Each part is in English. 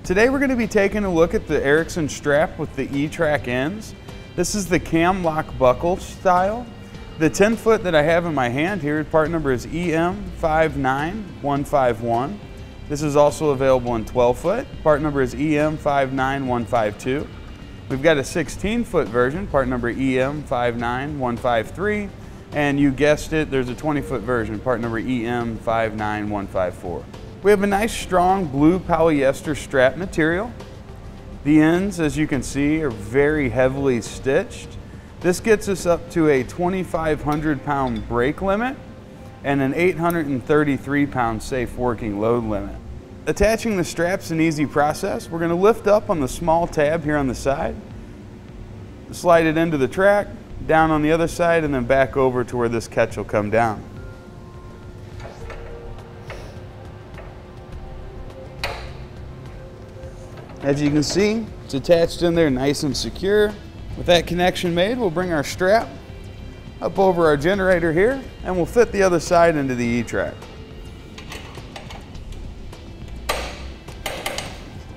Today we're going to be taking a look at the Erickson strap with the E-Track ends. This is the cam lock buckle style. The 10 foot that I have in my hand here, part number is EM59151. This is also available in 12 foot. Part number is EM59152. We've got a 16 foot version, part number EM59153. And you guessed it, there's a 20 foot version, part number EM59154. We have a nice strong blue polyester strap material. The ends, as you can see, are very heavily stitched. This gets us up to a 2,500 pound brake limit and an 833 pound safe working load limit. Attaching the strap's an easy process. We're going to lift up on the small tab here on the side, slide it into the track, down on the other side, and then back over to where this catch will come down. As you can see, it's attached in there nice and secure. With that connection made, we'll bring our strap up over our generator here, and we'll fit the other side into the E-Track.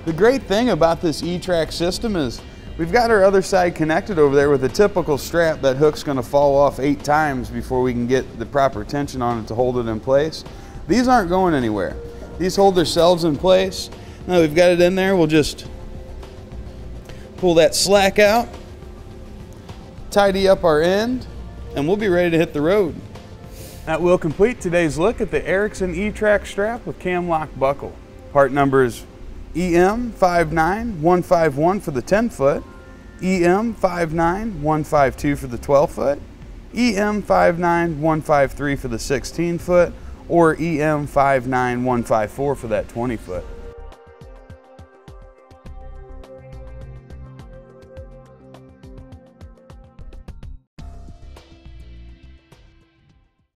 The great thing about this E-Track system is we've got our other side connected over there with a typical strap. That hook's going to fall off 8 times before we can get the proper tension on it to hold it in place. These aren't going anywhere. These hold themselves in place. Now we've got it in there, we'll just pull that slack out, tidy up our end, and we'll be ready to hit the road. That will complete today's look at the Erickson E Track Strap with cam lock buckle. Part numbers EM59151 for the 10 foot, EM59152 for the 12 foot, EM59153 for the 16 foot, or EM59154 for that 20 foot.